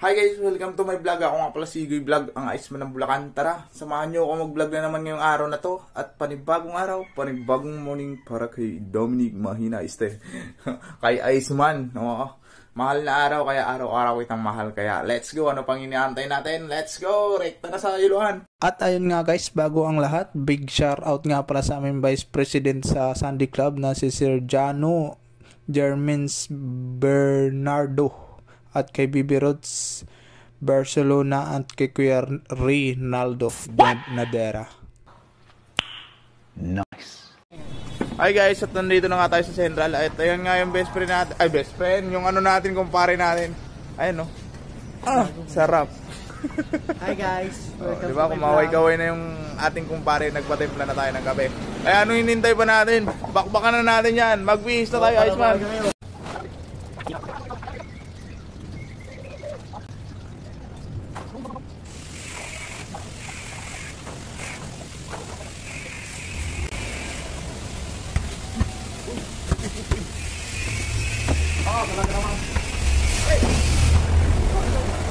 Hi guys, welcome to my vlog. Ako nga pala si Igoy Vlog, ang Iceman ng Bulacan. Tara, samahan nyo ako mag-vlog na naman ngayong araw na to. At panibagong araw, panibagong morning para kay Dominic Mahina kay Iceman. Mahal na araw, kaya araw-araw kitang mahal. Kaya let's go, ano pang iniantay natin? Let's go, rekta na sa iluhan. At ayun nga guys, bago ang lahat, big shout out nga pala sa aming Vice President sa Sunday Club na si Sir Jano Germans Bernardo. At kay Bibi Rods Barcelona at kay Kuya Rinaldo Nadera. Nice. Hi guys, at nandito na nga tayo sa Central. At ayun nga yung best friend natin. Ay, best friend. Yung ano natin, kumpare natin. Ayun, no? Sarap. Hi guys. Diba, kumaway-kaway na yung ating kumpare. Nagpatimpla na tayo ng kape. Ay, ano hinintay pa natin? Bakbakan na natin yan. Mag-bihis na tayo, Iceman.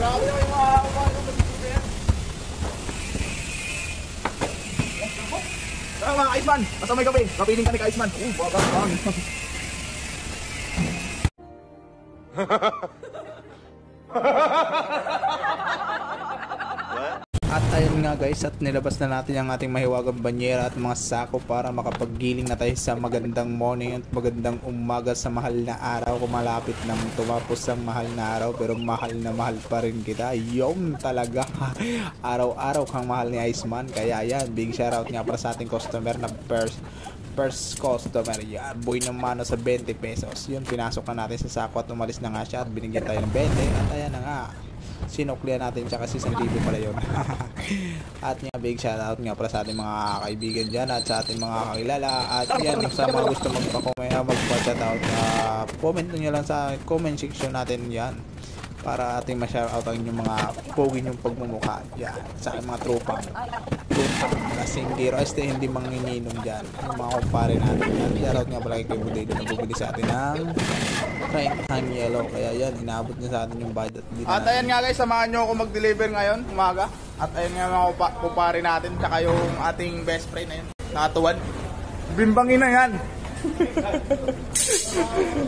Grabe na yung mga mga Iceman, nasa may kape. Kapiling ka ni Iceman. Bagas lang. At ayun nga guys, at nilabas na natin ang ating mahiwagang banyera at mga sako para makapaggiling na tayo sa magandang morning at magandang umaga sa mahal na araw. Kumalapit nang tumapos ang mahal na araw, pero mahal na mahal pa rin kita. Yung talaga, araw-araw kang mahal ni Iceman. Kaya yan, big shoutout nga para sa ating customer na first customer. Yan, boy ng mano sa 20 pesos. Yun, pinasok na natin sa sako at umalis na nga siya at binigyan tayo ng 20. At ayan na nga, sinuklian natin siya kasi 1,000 pala yun. At nga, big shoutout nga para sa ating mga kaibigan dyan at sa ating mga kakilala. At yan, sa mga gusto magpa-shoutout, comment nyo lang sa comment section natin yan para ating ma-shoutout ang inyong mga pogi nyong pagmumukha dyan sa aking mga tropang kasinggero. Hindi manginginom dyan yung mga kumpare natin. At shoutout nga pala kay Buday na nagbubili sa atin ng Frank Yellow. Kaya yan, inaabot niya sa atin yung budget. At ayan nga guys, samahan nyo ako mag-deliver ngayon, umaga. At ayan nga mga kumpare natin, tsaka yung ating best friend na yun, nakatuwad. Bimbangin na yan.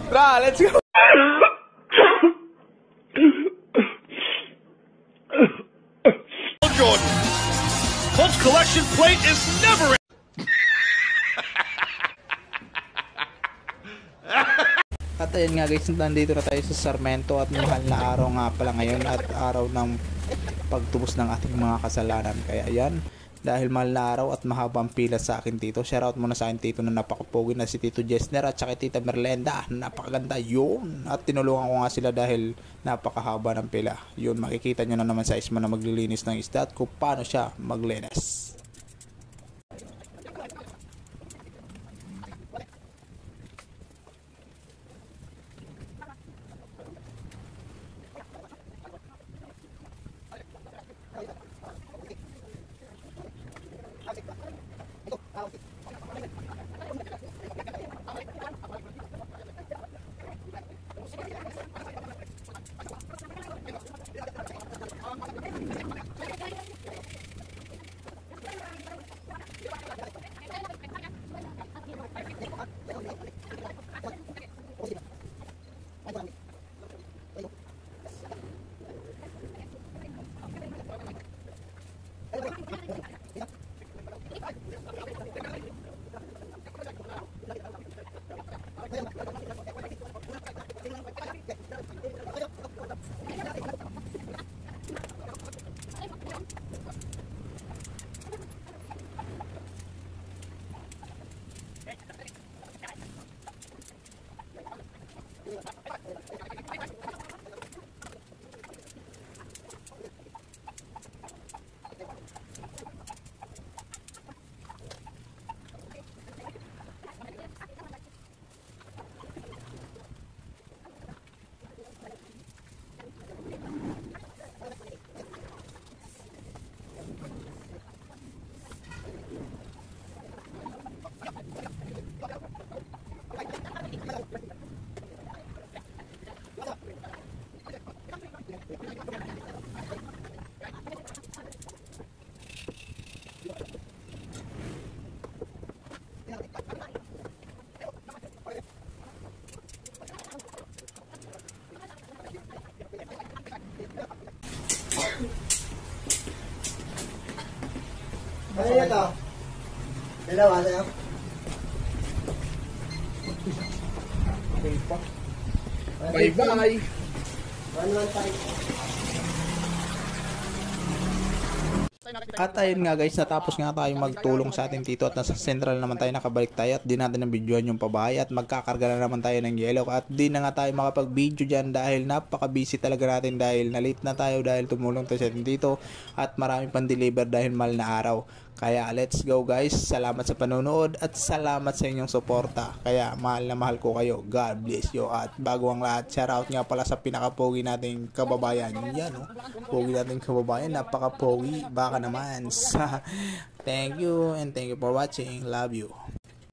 Tara, let's go. Jordan. Colts collection plate is never. At ayun nga guys, nandito na tayo sa Sarmiento at mahal na araw nga pala ngayon at araw ng pagtubos ng ating mga kasalanan. Kaya ayan, dahil mahal na araw at mahabang pila sa akin tito, shoutout muna sa akin tito na napakapogi na si Tito Jessner at saka Tita Merlenda. Napakaganda yun. At tinulungan ko nga sila dahil napakahaba ng pila. Yun, makikita nyo na naman sa Iceman na maglilinis ng isda at kung paano siya maglinis. Ano yun ito? Dalawa sa'yo? Okay pa. Bye-bye! 115. At ayun nga guys, natapos nga tayo magtulong sa ating tito at nasa central naman tayo, nakabalik tayo at di natin nabidyoan yung pabahay at magkakarga na naman tayo ng yellow at di na nga tayo makapag-video dyan dahil napaka-busy talaga natin dahil na-late na tayo dahil tumulong tayo sa ating tito at marami pang deliver dahil mahal na araw. Kaya let's go guys, salamat sa panonood at salamat sa inyong suporta. Kaya mahal na mahal ko kayo, God bless you. At bago ang lahat, shoutout nga pala sa pinaka-pogi nating kababayan. Yan oh, pogi nating kababayan, napaka-pogi, baka naman. Thank you and thank you for watching, love you.